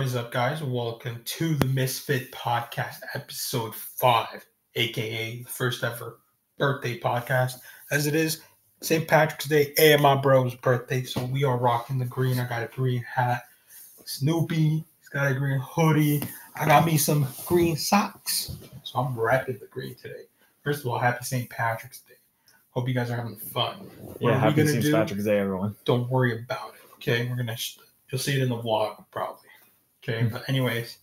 What is up, guys? Welcome to the Misfit podcast, episode 5, aka the first ever birthday podcast. As it is St. Patrick's Day and my bro's birthday, so we are rocking the green. I got a green hat. Snoopy, he's got a green hoodie. I got me some green socks. So I'm repping the green today. First of all, happy St. Patrick's Day. Hope you guys are having fun. Yeah, happy St. Patrick's Day, everyone. Don't worry about it, okay? You'll see it in the vlog, probably. Okay, but anyways,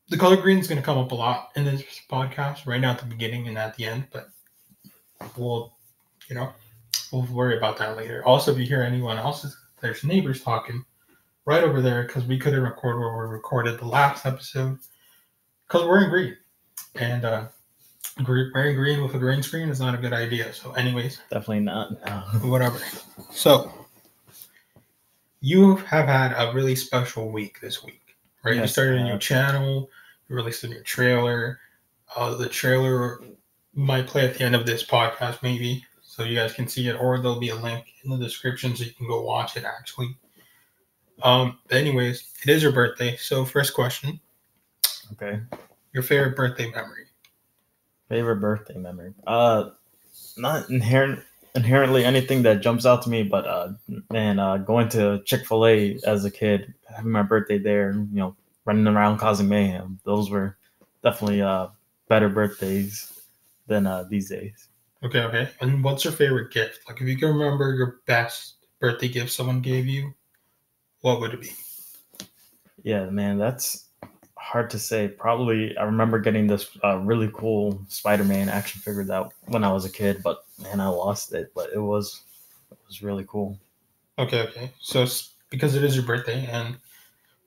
the color green is going to come up a lot in this podcast, right now at the beginning and at the end, but we'll worry about that later. Also, if you hear anyone else's, there's neighbors talking right over there because we couldn't record where we recorded the last episode because we're in green. And wearing green with a green screen is not a good idea. So anyways. Definitely not. No. Whatever. So, you have had a really special week this week, right? Yes, you started a new channel. You released a new trailer. The trailer might play at the end of this podcast, maybe, so you guys can see it, or there'll be a link in the description so you can go watch it, actually. But anyways, it is your birthday, so first question. Okay. Your favorite birthday memory? Favorite birthday memory? Not inherently anything that jumps out to me, but going to Chick-fil-A as a kid, having my birthday there, running around causing mayhem. Those were definitely better birthdays than these days. Okay. And what's your favorite gift? Like, if you can remember your best birthday gift someone gave you, what would it be? Yeah, man, that's hard to say. Probably I remember getting this really cool Spider-Man action figure that when I was a kid, but man, I lost it. But it was really cool. Okay. So because it is your birthday and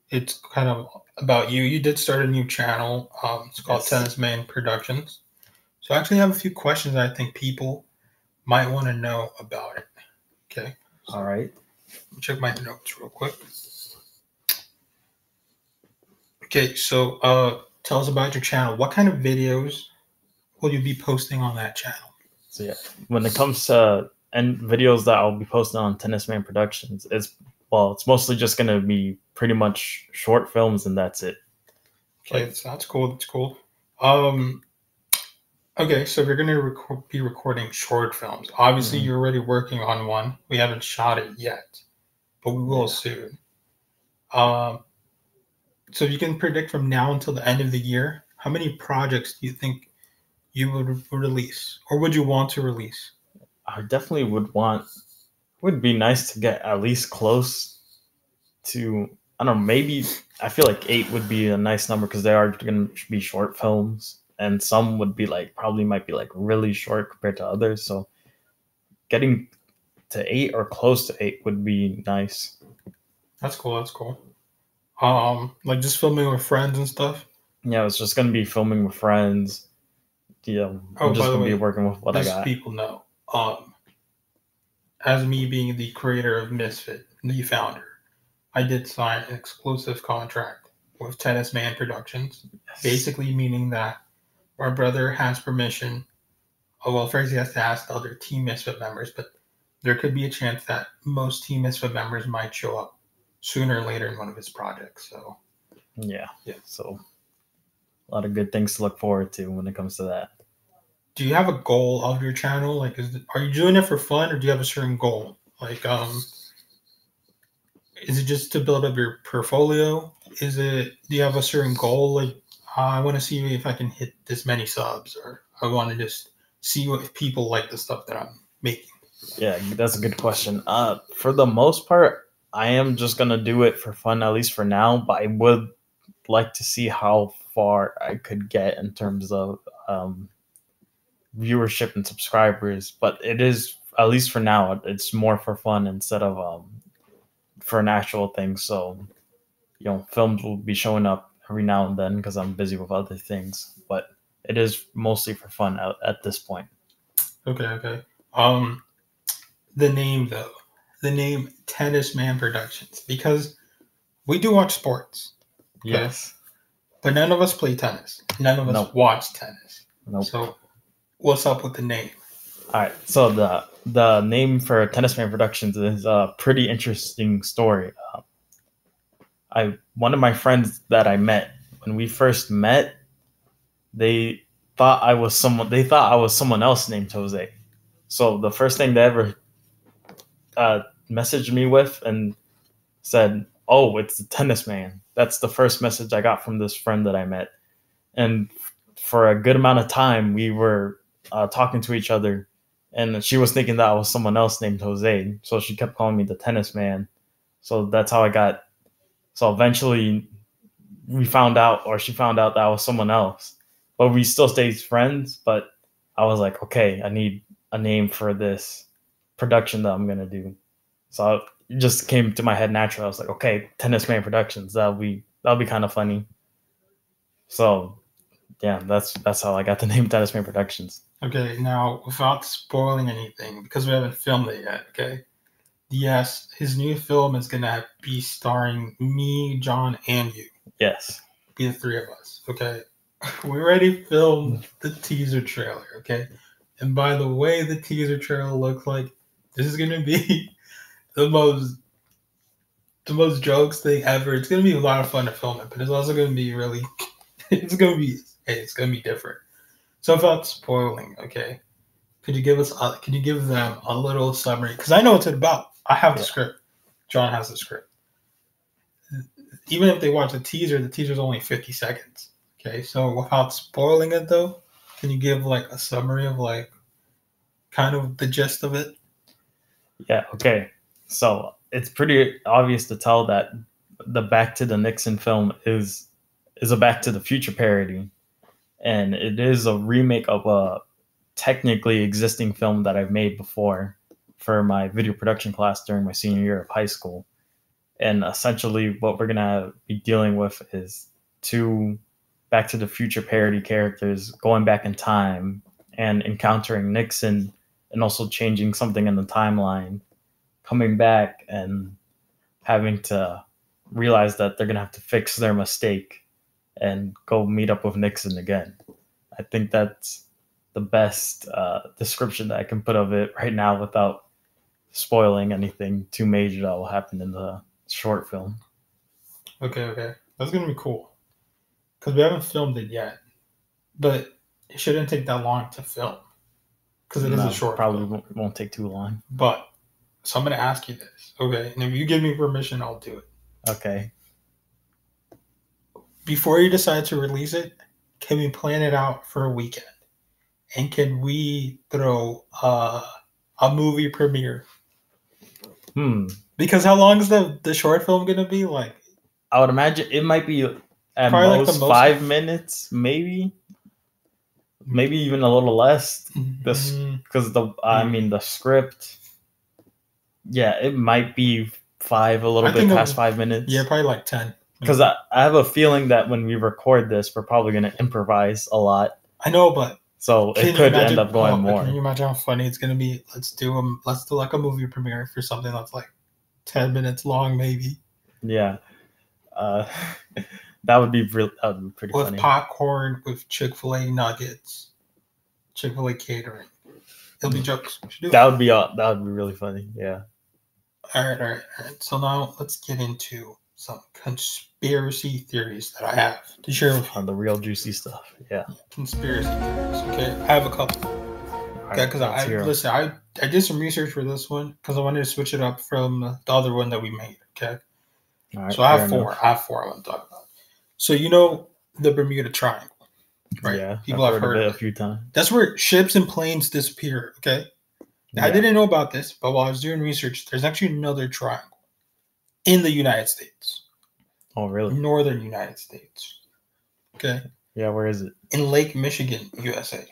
it's kind of about you, you did start a new channel. It's called Tennis Man Productions. So I actually have a few questions I think people might want to know about it. Okay. All right. Let me check my notes real quick. Okay, so tell us about your channel. What kind of videos will you be posting on that channel? So yeah, when it comes to videos that I'll be posting on Tennis Man Productions, it's mostly just gonna be pretty much short films, and that's it. Okay, that's cool. That's cool. Okay, so if you're gonna be recording short films, obviously you're already working on one. We haven't shot it yet, but we will soon. So you can predict from now until the end of the year, how many projects do you think you would release, or would you want to release? I definitely would be nice to get at least close to, I don't know, maybe I feel like 8 would be a nice number because they are going to be short films, and some would be might be really short compared to others. So getting to 8 or close to 8 would be nice. That's cool. Like just filming with friends and stuff? Yeah, it's just going to be filming with friends. Yeah, I'm just going to be working with what I got. People know. As me being the creator of Misfit, the founder, I did sign an exclusive contract with Tennis Man Productions, basically meaning that our brother has permission. First he has to ask the other Team Misfit members, but there could be a chance that most Team Misfit members might show up sooner or later in one of his projects. So yeah. So a lot of good things to look forward to when it comes to that. Do you have a goal of your channel? Like, are you doing it for fun, or do you have a certain goal? Like, is it just to build up your portfolio? Do you have a certain goal? Like, I want to see if I can hit this many subs, or I want to just see if people like the stuff that I'm making. Yeah, that's a good question. For the most part, I am just going to do it for fun, at least for now, but I would like to see how far I could get in terms of viewership and subscribers. But it is, at least for now, it's more for fun instead of for an actual thing. So, films will be showing up every now and then because I'm busy with other things. But it is mostly for fun at this point. Okay. The name, though. The name Tennis Man Productions, because we do watch sports. Okay? Yes. But none of us play tennis. None of us watch tennis. Nope. So what's up with the name? All right. So the name for Tennis Man Productions is a pretty interesting story. one of my friends that I met when we first met, they thought I was someone else named Jose. So the first thing they ever messaged me with and said, "Oh, it's the tennis man." That's the first message I got from this friend that I met. And for a good amount of time, we were talking to each other, and she was thinking that I was someone else named Jose. So she kept calling me the tennis man. So that's how I got. So eventually, she found out that I was someone else. But we still stayed friends. But I was like, okay, I need a name for this production that I'm gonna do. So it just came to my head naturally. I was like, okay, Tennis Man Productions. That'll be kind of funny. So yeah, that's how I got the name Tennis Man Productions. Okay, now without spoiling anything, because we haven't filmed it yet. Okay. Yes, his new film is gonna be starring me, John, and you. Yes. Be the three of us. Okay. We already filmed the teaser trailer. Okay. And by the way, the teaser trailer looks like this is gonna be the most jokes thing ever. It's gonna be a lot of fun to film it, but it's also gonna be really. It's gonna be different. So without spoiling, okay. Could you give them a little summary? Because I know what it's about. I have the script. John has the script. Even if they watch the teaser's only 50 seconds. Okay, so without spoiling it though, can you give like a summary of like kind of the gist of it? Yeah, okay. So it's pretty obvious to tell that the Back to the Nixon film is a Back to the Future parody. And it is a remake of a technically existing film that I've made before for my video production class during my senior year of high school. And essentially what we're going to be dealing with is two Back to the Future parody characters going back in time and encountering Nixon and also changing something in the timeline, coming back and having to realize that they're going to have to fix their mistake and go meet up with Nixon again. I think that's the best description that I can put of it right now without spoiling anything too major that will happen in the short film. Okay. That's going to be cool. Because we haven't filmed it yet. But it shouldn't take that long to film. Because it is a short probably film. won't take too long. But, so I'm going to ask you this. Okay. And if you give me permission, I'll do it. Okay. Before you decide to release it, can we plan it out for a weekend? And can we throw a movie premiere? Because how long is the short film going to be? Like, I would imagine it might be at most 5 minutes, maybe even a little less. Because the script, yeah, it might be a little bit past 5 minutes. Yeah, probably like 10. Because I have a feeling that when we record this, we're probably going to improvise a lot. I know, but so it could end up going more. Can you imagine how funny it's going to be? Let's do like a movie premiere for something that's like 10 minutes long, maybe. Yeah, that would be pretty funny. With popcorn, with Chick-fil-A nuggets, Chick-fil-A catering. It'll be jokes. That would be really funny. Yeah. All right. So now let's get into some conspiracy theories that I have to share with you. On the real juicy stuff. Yeah. Conspiracy theories. Okay. I have a couple. Okay. Because I did some research for this one because I wanted to switch it up from the other one that we made. Okay. All right, so I have four. I want to talk about. So you know the Bermuda Triangle, right? Yeah. People have heard of it a few times. That's where ships and planes disappear. Okay. Now, I didn't know about this, but while I was doing research, there's actually another triangle in the United States. Oh, really? Northern United States. Okay. Yeah, where is it? In Lake Michigan, USA.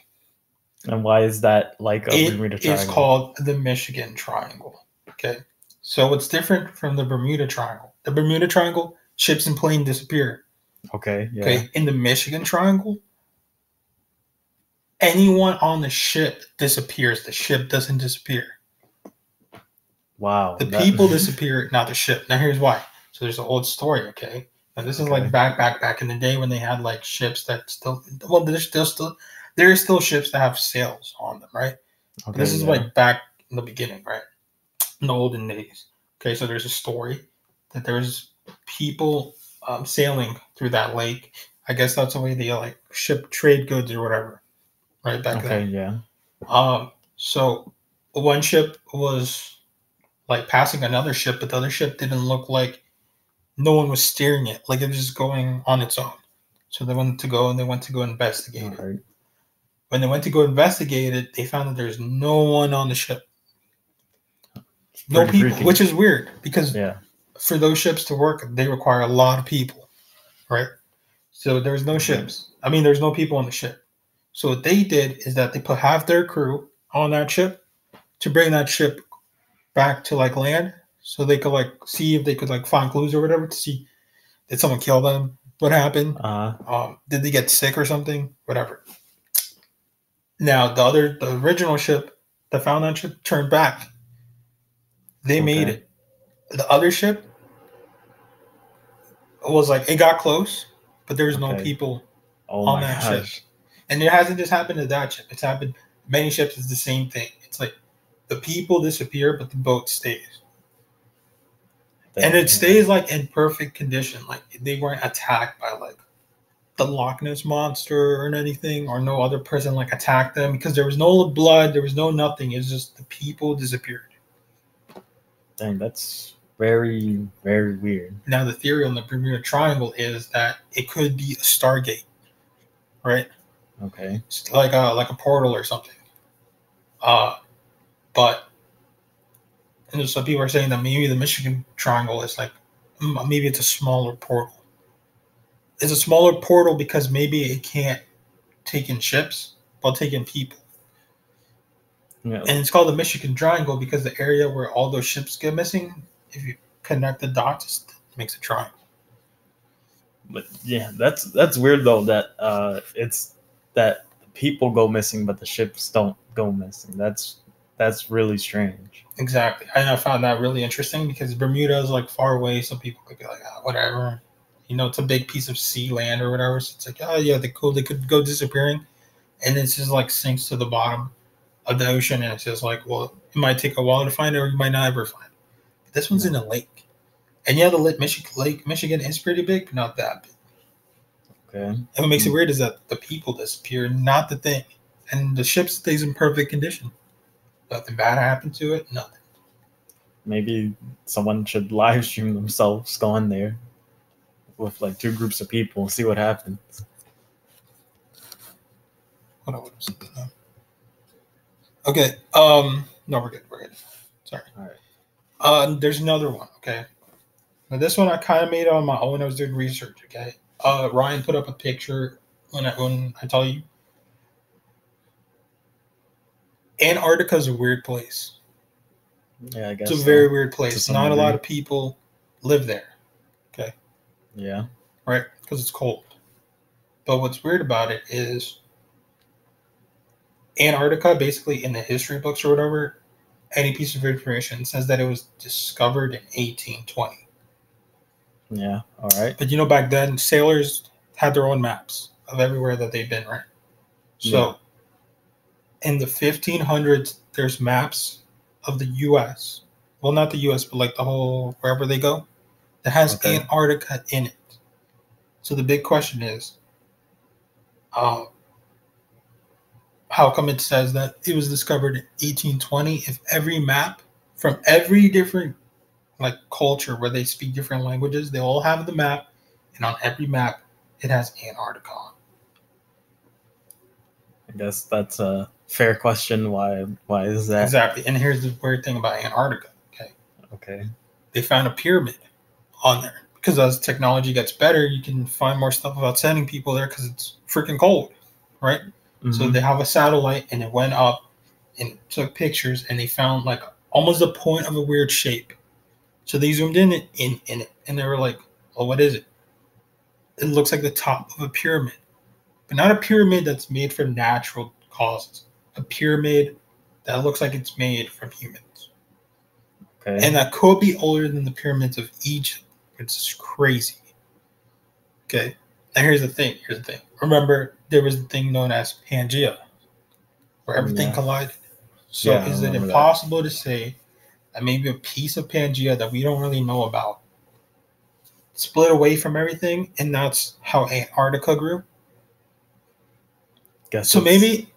And why is that like a Bermuda Triangle? It's called the Michigan Triangle. Okay. So what's different from the Bermuda Triangle? The Bermuda Triangle, ships and planes disappear. Okay. Yeah. Okay. In the Michigan Triangle, anyone on the ship disappears. The ship doesn't disappear. Wow. The people disappear, not the ship. Now here's why. So there's an old story, okay? Now this is like back in the day when they had like ships that there's still ships that have sails on them, right? Okay, but this is like back in the beginning, right? In the olden days. Okay, so there's a story that there's people sailing through that lake. I guess that's the way they like ship trade goods or whatever, right back Okay, then. yeah. So one ship was like passing another ship, but the other ship didn't look like no one was steering it. Like it was just going on its own. So they went to go investigate it. Right. When they went to go investigate it, they found that there's no one on the ship. No Pretty people, freaky. which is weird because Yeah. for those ships to work, they require a lot of people, right? So there's no ships. I mean, there's no people on the ship. So what they did is that they put half their crew on that ship to bring that ship back to like land, so they could like see if they could like find clues or whatever to see did someone kill them, what happened, did they get sick or something, whatever. Now the original ship that found that ship turned back. They made it. The other ship was like it got close, but there was no people on that ship. And it hasn't just happened to that ship. It's happened many ships. It's the same thing. It's like the people disappear, but the boat stays. And it stays like in perfect condition. Like they weren't attacked by like the Loch Ness monster or anything, or no other person like attacked them because there was no blood, there was no nothing. It's just the people disappeared. Dang, that's very, very weird. Now the theory on the Bermuda Triangle is that it could be a Stargate, right? Okay. It's like a portal or something. But and so people are saying that maybe the Michigan Triangle is like maybe it's a smaller portal. It's a smaller portal because maybe it can't take in ships, but take in people. Yeah. And it's called the Michigan Triangle because the area where all those ships get missing, if you connect the dots, it makes a triangle. But yeah, that's weird though that it's that people go missing but the ships don't go missing. That's really strange. Exactly. And I found that really interesting because Bermuda is like far away, so people could be like, oh, whatever. You know, it's a big piece of sea land or whatever. So it's like, oh yeah, they could go disappearing. And it's just like sinks to the bottom of the ocean, and it's just like, well, it might take a while to find it, or you might not ever find it. But this one's in a lake, and yeah, the Lake Michigan is pretty big, but not that big. Okay. And what makes it weird is that the people disappear, not the thing, and the ship stays in perfect condition. Nothing bad happened to it. Nothing. Maybe someone should live stream themselves going there with like 2 groups of people, see what happens. Hold on, what was something? Okay. No, we're good. Sorry. All right. There's another one. Okay. Now this one I kind of made on my own. I was doing research. Okay. Ryan put up a picture when I tell you. Antarctica is a weird place. Yeah, I guess it's a very weird place. Not degree. A lot of people live there. Okay. Yeah. Right? Because it's cold. But what's weird about it is Antarctica, basically in the history books or whatever, any piece of information says that it was discovered in 1820. Yeah, all right. But you know, back then, sailors had their own maps of everywhere that they've been, right? So in the 1500s, there's maps of the U.S. Well, not the U.S., but like the whole, wherever they go, that has Antarctica in it. So the big question is, how come it says that it was discovered in 1820 if every map from every different like culture where they speak different languages, they all have the map, and on every map it has Antarctica on. I guess that's a fair question. Why is that? Exactly. And here's the weird thing about Antarctica. Okay. They found a pyramid on there because as technology gets better, you can find more stuff about sending people there because it's freaking cold, right? Mm-hmm. So they have a satellite and it went up and it took pictures and they found like almost a point of a weird shape. So they zoomed in it and they were like, "Oh, what is it?" It looks like the top of a pyramid, but not a pyramid that's made from natural causes. A pyramid that looks like it's made from humans. Okay. And that could be older than the pyramids of Egypt. It's crazy. Okay. Now here's the thing. Remember, there was the thing known as Pangea, where everything collided. So is it impossible to say that maybe a piece of Pangea that we don't really know about split away from everything, and that's how Antarctica grew. So maybe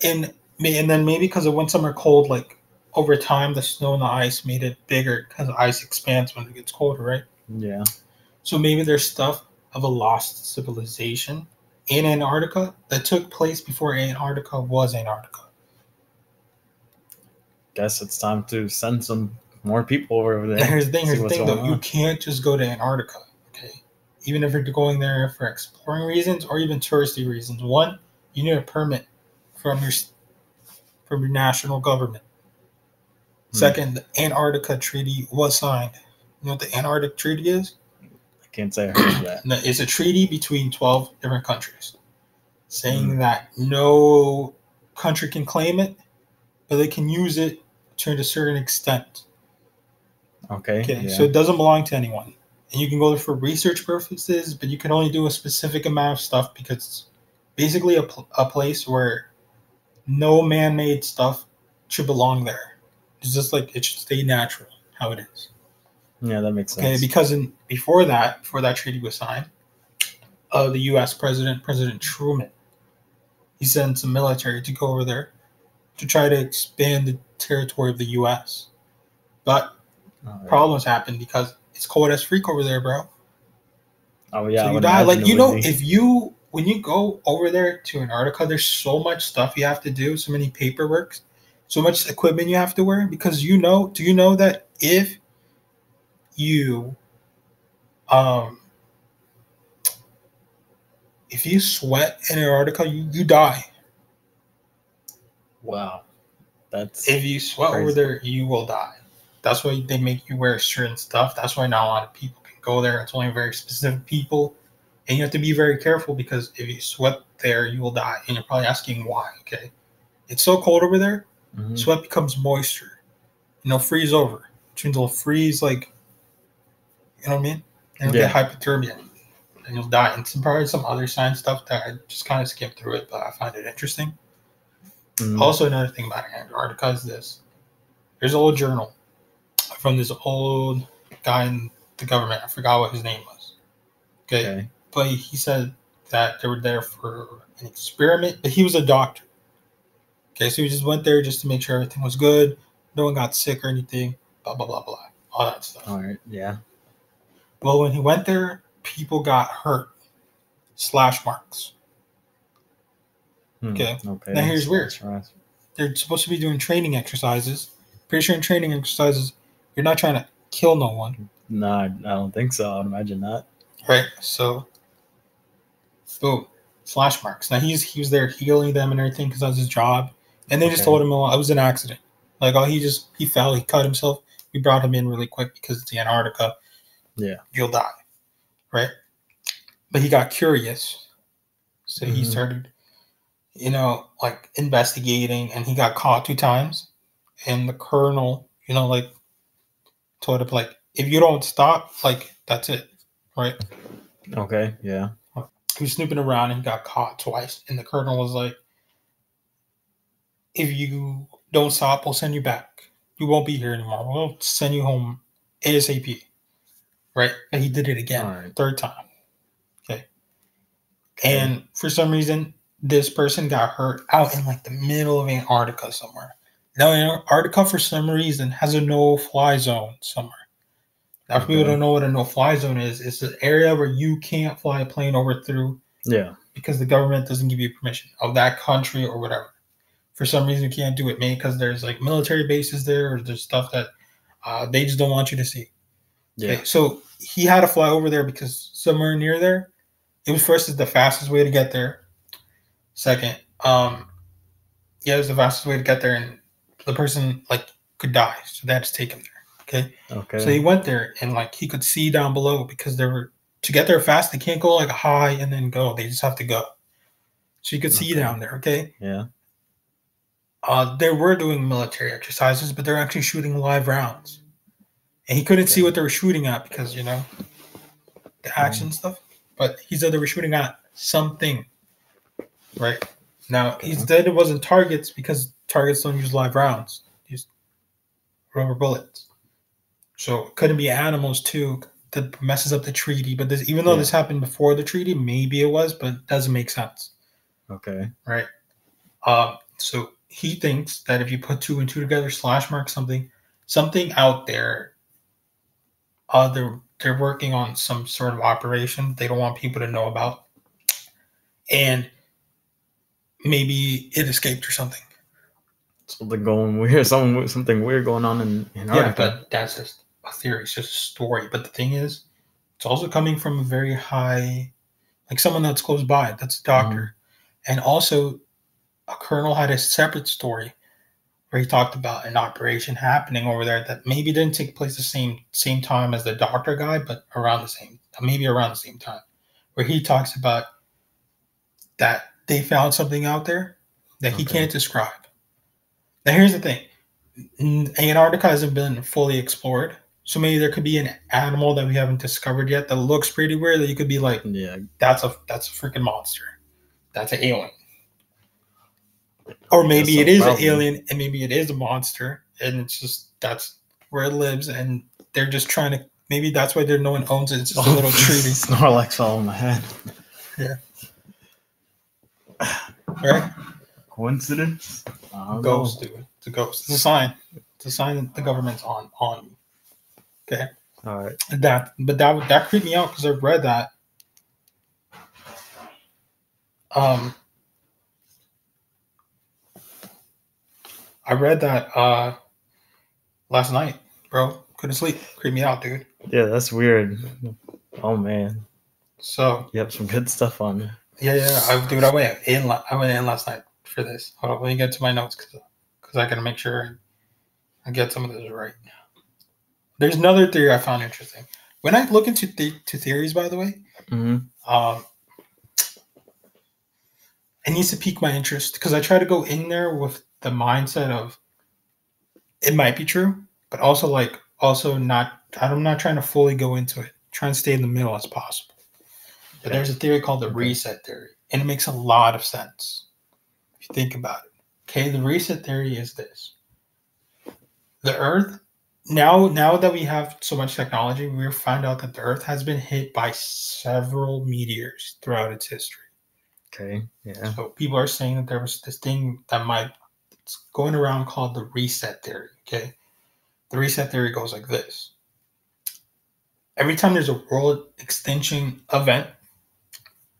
and then maybe because it went somewhere cold, like over time, the snow and the ice made it bigger because the ice expands when it gets colder, right? Yeah. So maybe there's stuff of a lost civilization in Antarctica that took place before Antarctica was Antarctica. Guess it's time to send some more people over there. And here's the thing though. You can't just go to Antarctica, okay? Even if you're going there for exploring reasons or even touristy reasons. One, you need a permit from your national government. Second, the Antarctica Treaty was signed. You know what the Antarctic Treaty is? I can't say I heard of that. It's a treaty between 12 different countries saying that no country can claim it, but they can use it to a certain extent. Okay. Yeah. So it doesn't belong to anyone. And you can go there for research purposes, but you can only do a specific amount of stuff because it's basically a place where no man-made stuff should belong there. It's just like it should stay natural, how it is. Yeah, that makes sense. Okay, because before that treaty was signed, the U.S. President Truman, he sent some military to go over there to try to expand the territory of the U.S. But problems happen because it's cold as freak over there, bro. Oh yeah, so you die. Like when you go over there to Antarctica, there's so much stuff you have to do, so many paperwork, so much equipment you have to wear because do you know that if you sweat in Antarctica, you die. Wow. If you sweat crazy. Over there, you will die. That's why they make you wear certain stuff. That's why not a lot of people can go there. It's only very specific people. And you have to be very careful because if you sweat there, you will die. And you're probably asking why, okay? It's so cold over there, sweat becomes moisture. And it'll freeze over. Which means it'll freeze, like, you know what I mean? And it'll get hypothermia. And you'll die. And probably some other science stuff that I just kind of skimmed through it, but I find it interesting. Also, another thing about Antarctica is this. There's an old journal from this old guy in the government. I forgot what his name was. Okay. But he said that they were there for an experiment, but he was a doctor. Okay, so he just went there just to make sure everything was good. No one got sick or anything. Blah, blah, blah, blah. All that stuff. All right, yeah. Well, when he went there, people got hurt. Slash marks. Okay. Now here's weird. They're supposed to be doing training exercises. Pretty sure in training exercises, you're not trying to kill no one. No, I don't think so. I'd imagine not. Right. So, boom, slash marks. Now he was there healing them and everything because that was his job. And they just told him, "Oh, it was an accident. Like, oh, he fell, he cut himself. We brought him in really quick because it's Antarctica. Yeah, you'll die." Right. But he got curious, so he started, like investigating, and he got caught 2 times. And the colonel, told him, like, if you don't stop, like, that's it, right? Okay, yeah. He was snooping around and he got caught twice. And the colonel was like, if you don't stop, we'll send you back. You won't be here anymore. We'll send you home ASAP, right? And he did it again, 3rd time. Okay. And for some reason, this person got hurt out in, like, the middle of Antarctica somewhere. Now, Antarctica, for some reason, has a no-fly zone somewhere. Now, if people don't know what a no-fly zone is, it's an area where you can't fly a plane over through. Yeah. Because the government doesn't give you permission of that country or whatever. For some reason, you can't do it. Maybe because there's, like, military bases there or there's stuff that they just don't want you to see. Yeah. Okay, so he had to fly over there because somewhere near there, it was first the fastest way to get there. Second, it was the fastest way to get there, and the person, like, could die, so they had to take him there. Okay. So he went there, and, like, he could see down below because to get there fast, they can't go, like, high and then go. They just have to go. So you could see down there. Okay. Yeah. They were doing military exercises, but they're actually shooting live rounds, and he couldn't see what they were shooting at because the action stuff. But he said they were shooting at something. Right. Now, he said it wasn't targets because targets don't use live rounds. They use rubber bullets. So it couldn't be animals, too. that messes up the treaty. But this, even though this happened before the treaty, maybe it was, but it doesn't make sense. Okay. Right. So he thinks that if you put 2 and 2 together, slash mark something out there, they're working on some sort of operation they don't want people to know about, and maybe it escaped or something. Something going weird. Something weird going on in Antarctica. Yeah, but that's just a theory. It's just a story. But the thing is, it's also coming from a very high, like someone that's close by. That's a doctor, and also a colonel had a separate story where he talked about an operation happening over there that maybe didn't take place the same time as the doctor guy, but around the same time, where he talks about that they found something out there that he can't describe. Now here's the thing. Antarctica hasn't been fully explored, so maybe there could be an animal that we haven't discovered yet that looks pretty weird that you could be like, yeah, that's a freaking monster. That's an alien. Or maybe it is an alien and maybe it is a monster and it's just that's where it lives and they're just trying to, maybe that's why no one owns it. It's just a little treaty. Snorlax fell on my head. Yeah. Right? Coincidence? Ghost, dude. It's a ghost. It's a sign. It's a sign that the government's on you. Okay. All right. That creeped me out because I read that. I read that last night, bro. Couldn't sleep. Creeped me out, dude. Yeah, that's weird. Oh man. So you have some good stuff on you. Yeah. I went in last night for this. Hold on, let me get to my notes because I gotta make sure I get some of this right. There's another theory I found interesting. When I look into theories, by the way, it needs to pique my interest because I try to go in there with the mindset of it might be true, but also not. I'm not trying to fully go into it. Try and stay in the middle as possible. But there's a theory called the reset theory, and it makes a lot of sense if you think about it. Okay, the reset theory is this: the Earth. Now that we have so much technology, we find out that the Earth has been hit by several meteors throughout its history. Okay, yeah. So people are saying that there was this thing it's going around called the reset theory. Okay, the reset theory goes like this: every time there's a world extinction event,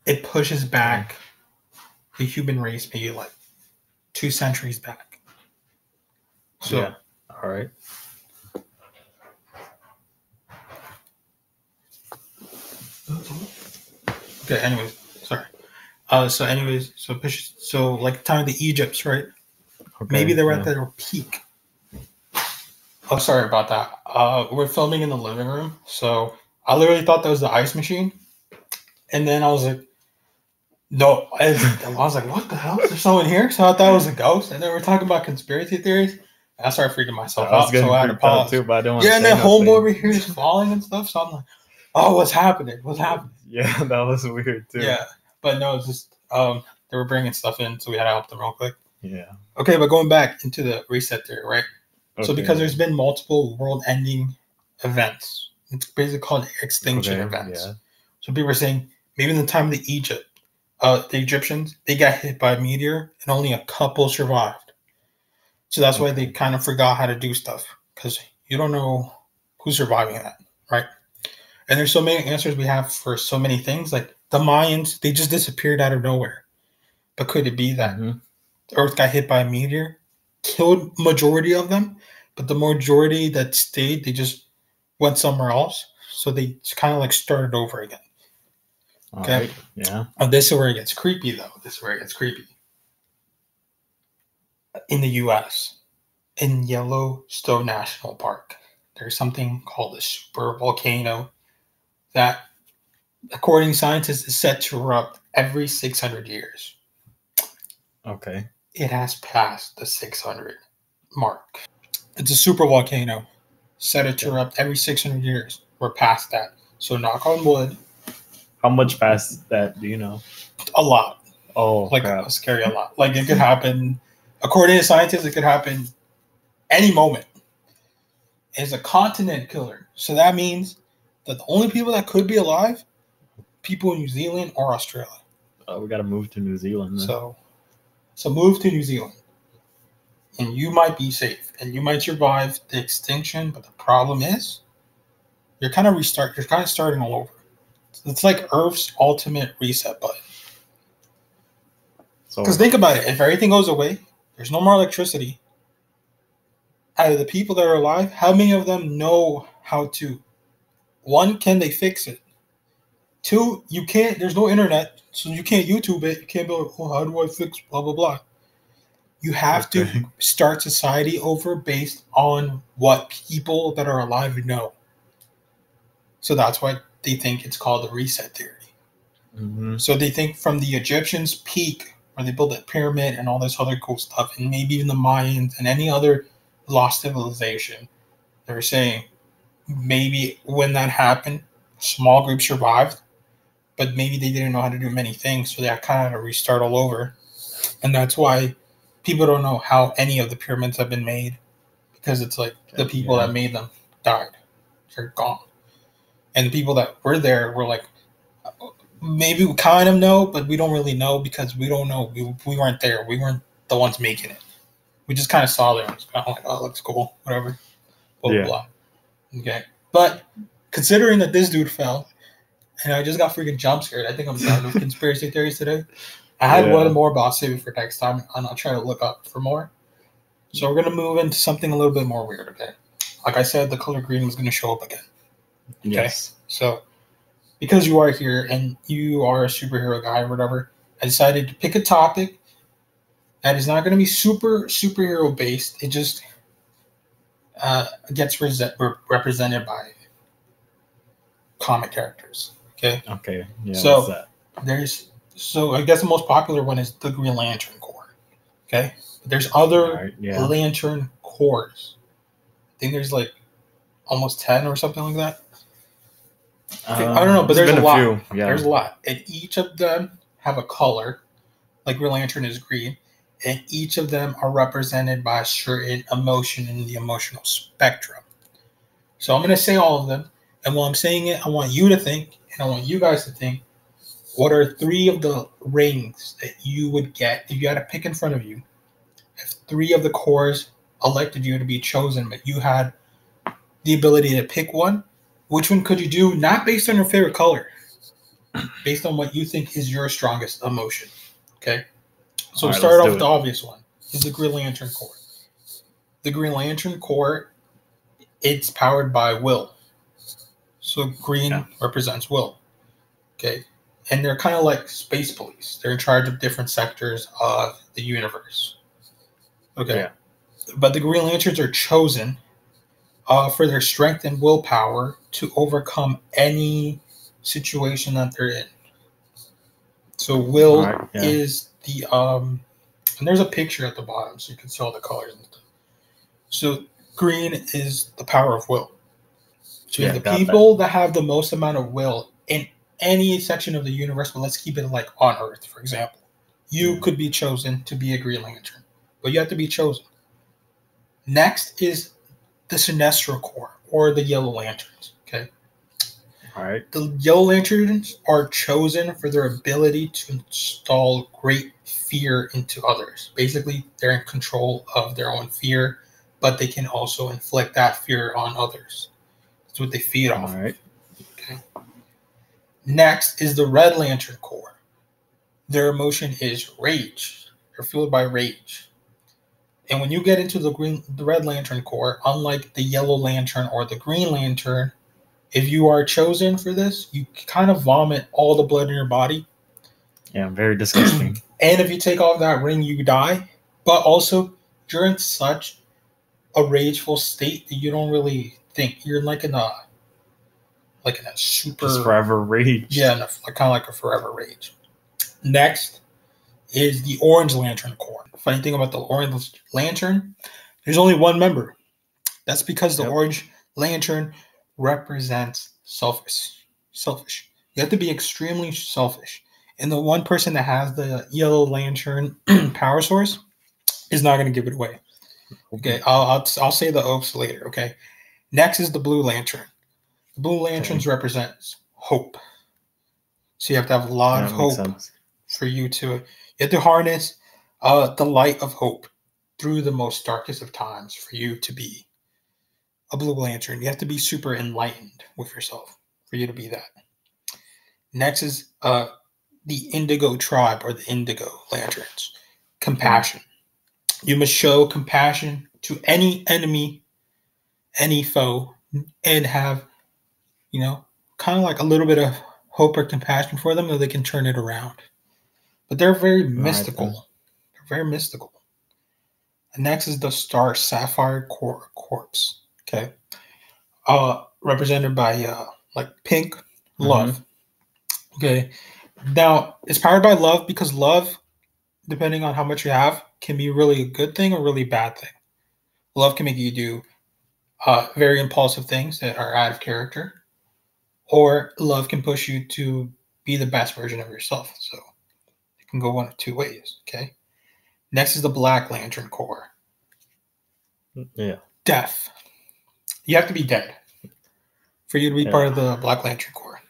it pushes back the human race maybe like 2 centuries back. So, yeah. All right. Okay. Anyways, sorry. So like the time of the Egypts, right? Okay, maybe they were at their peak. Oh, sorry about that. We're filming in the living room, so I literally thought that was the ice machine, and then I was like, no. I was like, what the hell? Is there someone here? So I thought it was a ghost, and then we're talking about conspiracy theories. I started freaking myself out, so I had to pause. Too, but I don't and then homeboy over here is falling and stuff, so I'm like, oh, what's happening? What's happening? Yeah, that was weird too. Yeah, but no, it's just they were bringing stuff in, so we had to help them real quick. Yeah. Okay, but going back into the reset theory, right? Okay. So because there's been multiple world-ending events, it's basically called extinction events. Yeah. So people are saying maybe in the time of the Egyptians, they got hit by a meteor and only a couple survived. So that's why they kind of forgot how to do stuff because you don't know who's surviving that, right? And there's so many answers we have for so many things. Like the Mayans, they just disappeared out of nowhere. But could it be that the Earth got hit by a meteor, killed majority of them, but the majority that stayed, they just went somewhere else. So they kind of like started over again. Okay. Right. Yeah. This is where it gets creepy, though. In the U.S., in Yellowstone National Park, there's something called a super volcano that, according to scientists, is set to erupt every 600 years. Okay. It has passed the 600 mark. It's a super volcano set to erupt every 600 years. We're past that. So knock on wood. How much past that do you know? A lot. Oh, like crap. Scary a lot. Like it could happen, according to scientists, it could happen any moment. It's a continent killer. So that means that the only people that could be alive, people in New Zealand or Australia. We got to move to New Zealand. Then. So move to New Zealand, and you might be safe, and you might survive the extinction. But the problem is, you're kind of starting all over. It's like Earth's ultimate reset button. Because think about it, if everything goes away, there's no more electricity. Out of the people that are alive, how many of them know how to? One, can they fix it? Two, you can't. There's no internet, so you can't YouTube it. You can't be like, oh, how do I fix blah blah blah? You have to start society over based on what people that are alive know. So that's why they think it's called the reset theory. Mm-hmm. So they think from the Egyptians' peak, where they built that pyramid and all this other cool stuff, and maybe even the Mayans and any other lost civilization, they're saying maybe when that happened, small groups survived, but maybe they didn't know how to do many things, so they kind of had to restart all over. And that's why people don't know how any of the pyramids have been made, because it's like the people that made them died. They're gone. And the people that were there were like, maybe we kind of know, but we don't really know because we don't know. We weren't there. We weren't the ones making it. We just kind of saw them. It's kind of like, oh, it looks cool, whatever. Blah, blah. Okay. But considering that this dude fell, and I just got freaking jump scared, I think I'm done with conspiracy theories today. I had one more, but I'll save it for next time, and I'll try to look up for more. So we're going to move into something a little bit more weird, okay? Like I said, the color green was going to show up again. Okay? Yes. So because you are here and you are a superhero guy or whatever, I decided to pick a topic that is not going to be superhero based. It just gets represented by comic characters. Okay. Okay. Yeah. So what's that? So I guess the most popular one is the Green Lantern Corps. Okay. But there's other Lantern Corps. I think there's like almost 10 or something like that. Okay, I don't know, but there's a lot. Yeah. There's a lot. And each of them have a color, like Green Lantern is green, and each of them are represented by a certain emotion in the emotional spectrum. So I'm going to say all of them, and while I'm saying it, I want you to think, and I want you guys to think, what are 3 of the rings that you would get if you had to pick in front of you? If 3 of the cores elected you to be chosen, but you had the ability to pick one, which one could you do? Not based on your favorite color, based on what you think is your strongest emotion. Okay? So we'll start off with the obvious one. Is the Green Lantern Corps. The Green Lantern Corps, it's powered by will. So green represents will. Okay? And they're kind of like space police. They're in charge of different sectors of the universe. Okay? Yeah. But the Green Lanterns are chosen for their strength and willpower to overcome any situation that they're in. So will is the and there's a picture at the bottom so you can see all the colors and stuff. So green is the power of will. So the people that have the most amount of will in any section of the universe, but let's keep it like on Earth, for example. You could be chosen to be a Green Lantern, but you have to be chosen. Next is the Sinestro Corps, or the Yellow Lanterns. Okay. All right. The Yellow Lanterns are chosen for their ability to install great fear into others. Basically, they're in control of their own fear, but they can also inflict that fear on others. That's what they feed off. All right. Okay. Next is the Red Lantern Corps. Their emotion is rage. They're fueled by rage. And when you get into the Red Lantern Corps, unlike the Yellow Lantern or the Green Lantern, if you are chosen for this, you kind of vomit all the blood in your body. Yeah, very disgusting. And if you take off that ring, you die. But also, you're in such a rageful state that you don't really think. You're like in a super... Just forever rage. Yeah, kind of like a forever rage. Next is the Orange Lantern Corps. Funny thing about the Orange Lantern, there's only one member. That's because the Orange Lantern represents selfish. You have to be extremely selfish. And the one person that has the Yellow Lantern power source is not going to give it away. Okay, I'll say the oaths later. Okay, next is the Blue Lantern. The blue lanterns represents hope. So you have to have a lot of hope for you to harness the light of hope through the most darkest of times for you to be a blue lantern. You have to be super enlightened with yourself for you to be that. Next is the indigo tribe or the indigo lanterns. Compassion. You must show compassion to any enemy, any foe, and have, kind of like a little bit of hope or compassion for them, so they can turn it around. But they're very mystical. They're very mystical. And next is the star sapphire corpse. Okay. Represented by like pink, love. Okay. Now it's powered by love because love, depending on how much you have, can be really a good thing or really bad thing. Love can make you do very impulsive things that are out of character, or love can push you to be the best version of yourself. So it can go one of two ways. Okay. Next is the Black Lantern Corps. Yeah. Death. You have to be dead for you to be part of the Black Lantern Corps.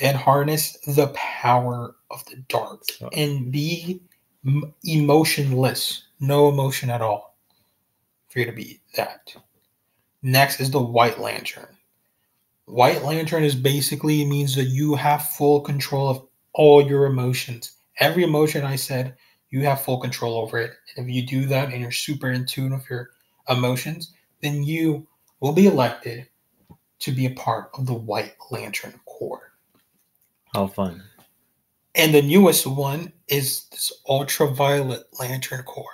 And harness the power of the dark. And be emotionless. No emotion at all. For you to be that. Next is the White Lantern. White Lantern is basically means that you have full control of all your emotions. Every emotion I said, you have full control over it. And if you do that and you're super in tune with your emotions, then you will be elected to be a part of the White Lantern Corps. How fun. And the newest one is this Ultraviolet Lantern Corps.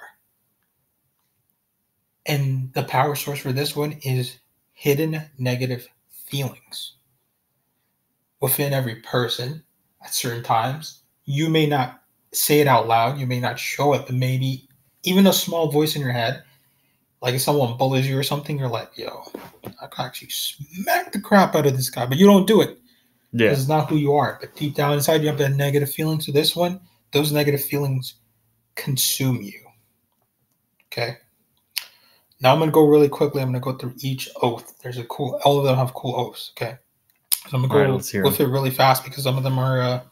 And the power source for this one is hidden negative feelings. Within every person at certain times, you may not say it out loud, you may not show it, but maybe even a small voice in your head, like if someone bullies you or something, you're like, yo, I can actually smack the crap out of this guy, but you don't do it. Yeah. Because it's not who you are. But deep down inside, you have that negative feeling. So this one, those negative feelings consume you. Okay? Now I'm going to go really quickly. I'm going to go through each oath. All of them have cool oaths. Okay? So I'm going to go with it really fast because some of them are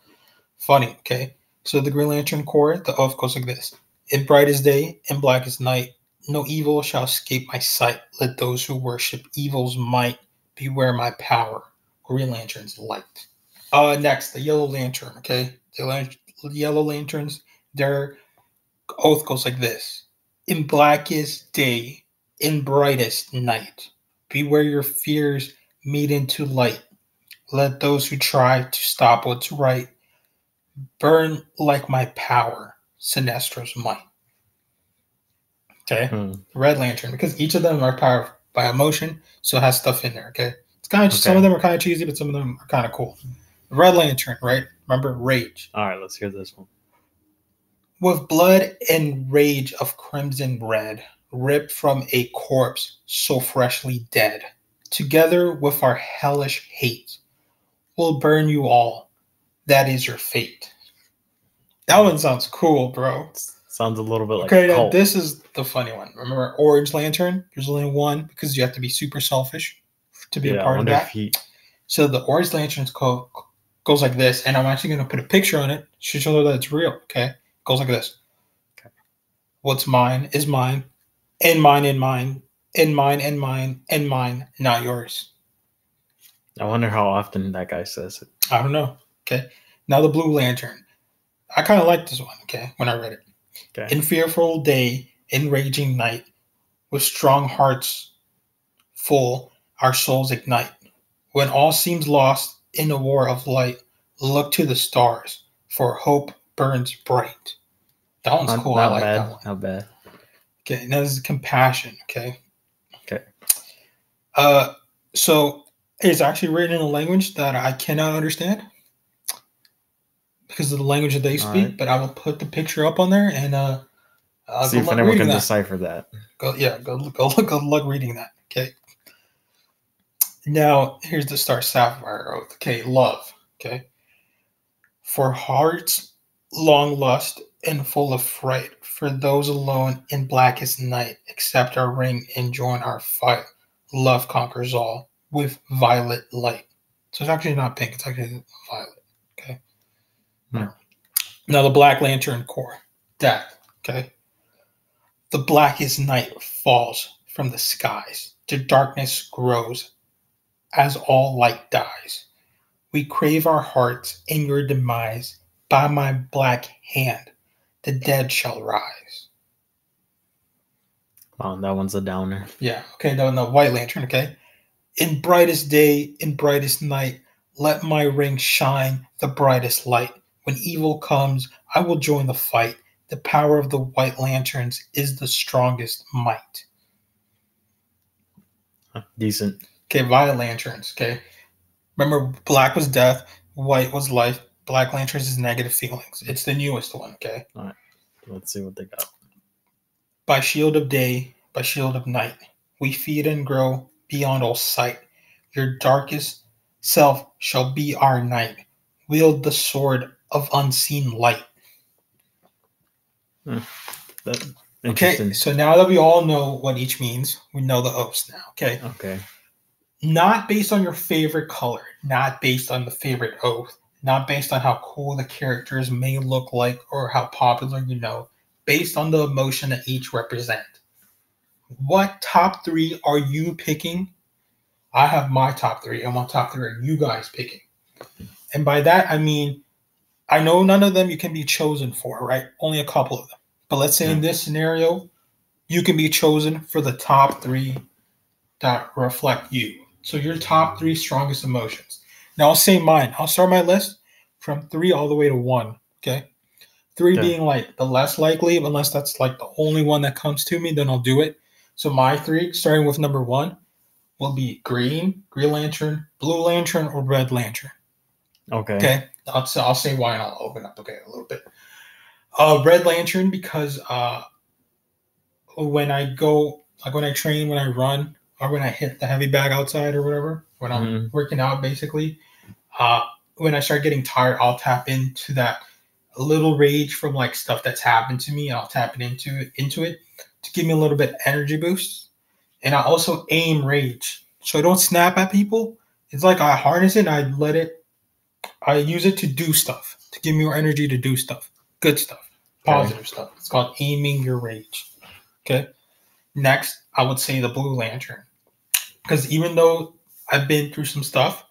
funny. Okay? So the Green Lantern Corps, the oath goes like this. In brightest day, in blackest night, no evil shall escape my sight. Let those who worship evil's might beware my power. Green Lantern's light. Next, the Yellow Lantern. Okay? The Yellow Lanterns, their oath goes like this. In blackest day, in brightest night, beware your fears meet into light. Let those who try to stop what's right burn like my power, Sinestro's might. Okay? Red Lantern, because each of them are powered by emotion, so it has stuff in there, okay? It's kind of some of them are kind of cheesy, but some of them are kind of cool. Red Lantern, right? Remember, rage. All right, let's hear this one. With blood and rage of crimson red, ripped from a corpse so freshly dead, together with our hellish hate, we'll burn you all. That is your fate. That one sounds cool, bro. Sounds a little bit like okay, now this is the funny one. Remember, Orange Lantern? There's only one because you have to be super selfish to be a part of that. So the Orange Lantern goes like this, and I'm actually going to put a picture on it to show that it's real, okay? It goes like this. Okay. What's mine is mine, and mine and mine, and mine and mine, and mine, not yours. I wonder how often that guy says it. I don't know, okay? Now the Blue Lantern. I kind of like this one, okay, when I read it. Okay. In fearful day, in raging night, with strong hearts full, our souls ignite. When all seems lost in a war of light, look to the stars, for hope burns bright. That one's cool. I like that one. Not bad. Okay, now this is compassion, okay? Okay. So it's actually written in a language that I cannot understand because of the language that they speak, right. But I will put the picture up on there and see if anyone can decipher that. Good luck reading that, okay? Now, here's the Star Sapphire oath. Okay, love. Okay. For hearts long lust and full of fright, for those alone in blackest night, accept our ring and join our fight. Love conquers all. with violet light. So it's actually not pink, it's actually violet. Okay. Hmm. Now the Black Lantern Corps. Death. Okay. The blackest night falls from the skies. The darkness grows as all light dies. We crave our hearts in your demise. By my black hand, the dead shall rise. Oh, that one's a downer. Yeah, okay, no, White Lantern, okay? In brightest day, in brightest night, let my ring shine the brightest light. When evil comes, I will join the fight. The power of the White Lanterns is the strongest might. Decent. Okay, Violet Lanterns, okay? Remember, black was death, white was life, Black Lanterns is negative feelings. It's the newest one, okay? All right. Let's see what they got. By shield of day, by shield of night, we feed and grow beyond all sight. Your darkest self shall be our night. Wield the sword of unseen light. That, Okay, so now that we all know what each means, we know the oaths now, okay? Okay. Not based on your favorite color, not based on the favorite oath, not based on how cool the characters may look like or how popular you know, based on the emotion that each represent. What top 3 are you picking? I have my top 3, and what top 3 are you guys picking? And by that, I mean, I know none of them you can be chosen for, right? Only a couple of them. But let's say in this scenario, you can be chosen for the top 3 that reflect you. So your top 3 strongest emotions. Now I'll say mine. I'll start my list from 3 all the way to 1. Okay. 3 being like the less likely, unless that's like the only one that comes to me, then I'll do it. So my 3, starting with number 1, will be Green Lantern, Blue Lantern, or Red Lantern. Okay. Okay. I'll say why and I'll open up a little bit. Red Lantern because when I go, like when I train, when I run, or when I hit the heavy bag outside or whatever, when I'm working out basically, when I start getting tired, I'll tap into that little rage from like stuff that's happened to me. I'll tap into it to give me a little bit of energy boost. And I also aim rage. So I don't snap at people. It's like I harness it and I use it to do stuff, to give me more energy to do stuff. Good stuff. Positive stuff. It's called aiming your rage. Okay. Next, I would say the Blue Lantern. Because even though I've been through some stuff,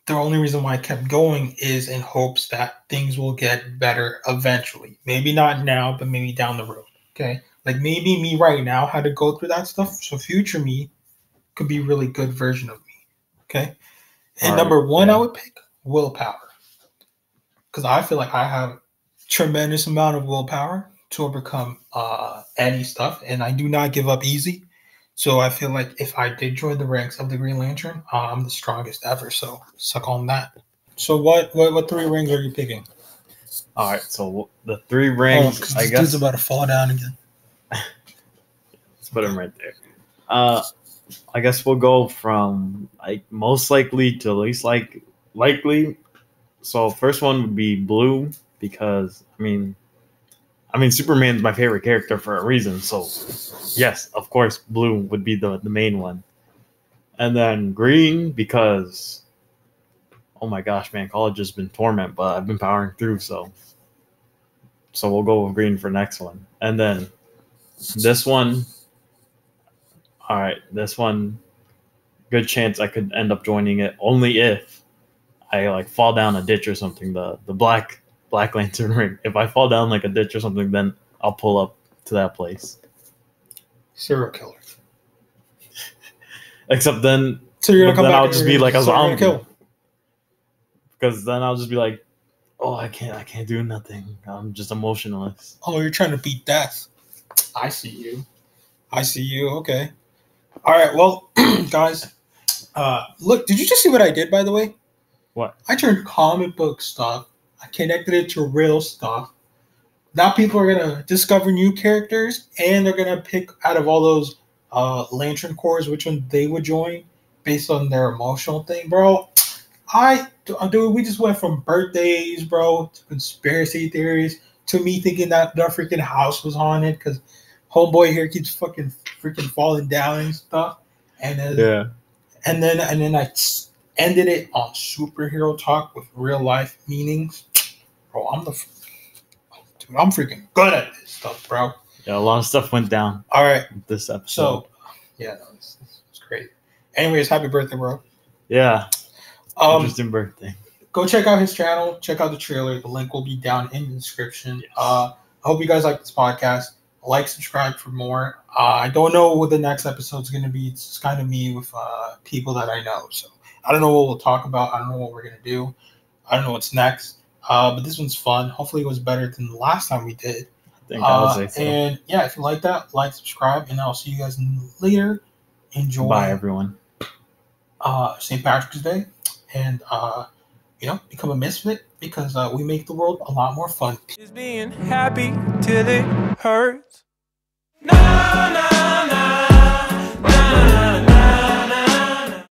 the only reason why I kept going is in hopes that things will get better eventually. Maybe not now, but maybe down the road. Okay. Like maybe me right now had to go through that stuff. So future me could be a really good version of me. Okay. And number 1, I would pick willpower. Because I feel like I have tremendous amount of willpower to overcome any stuff, and I do not give up easy. So I feel like if I did join the ranks of the Green Lantern, I'm the strongest ever. So suck on that. So what 3 rings are you picking? All right, so the 3 rings. I guess dude's about to fall down again. Let's put him right there. I guess we'll go from like most likely to least likely. So first one would be blue because I mean Superman's my favorite character for a reason. So yes, of course, blue would be the main one. And then green because oh my gosh, man, college has been torment, but I've been powering through, so we'll go with green for next one. And then this one, all right, this one, good chance I could end up joining it only if I like fall down a ditch or something. The Black Lantern ring. If I fall down like a ditch or something, then I'll pull up to that place. Serial killer. Except then, so you're gonna come then back I'll just be like a zombie. Because then I'll just be like, oh, I can't do nothing. I'm just emotionless. Oh, you're trying to beat death. I see you. Okay. All right. Well, guys, look. Did you just see what I did? By the way. What? I turned comic book stuff. I connected it to real stuff. Now people are gonna discover new characters, and they're gonna pick out of all those Lantern Corps which one they would join based on their emotional thing, bro. Dude, we just went from birthdays, bro, to conspiracy theories, to me thinking that the freaking house was haunted because homeboy here keeps freaking falling down and stuff. And then, And then I ended it on superhero talk with real life meanings. Bro, I'm freaking good at this stuff, bro. Yeah, a lot of stuff went down. All right, this episode. So, yeah, no, it's great. Anyways, happy birthday, bro. Yeah. Interesting birthday. Go check out his channel. Check out the trailer. The link will be down in the description. Yes. I hope you guys like this podcast. Like, subscribe for more. I don't know what the next episode is going to be. It's kind of me with people that I know. So I don't know what we'll talk about. I don't know what we're going to do. I don't know what's next. But this one's fun. Hopefully it was better than the last time we did. I think I would say so. And yeah, if you like that, like, subscribe, and I'll see you guys later. Enjoy. Bye, everyone. St. Patrick's Day. And, become a misfit because we make the world a lot more fun. Just being happy till it hurts. No, no, no.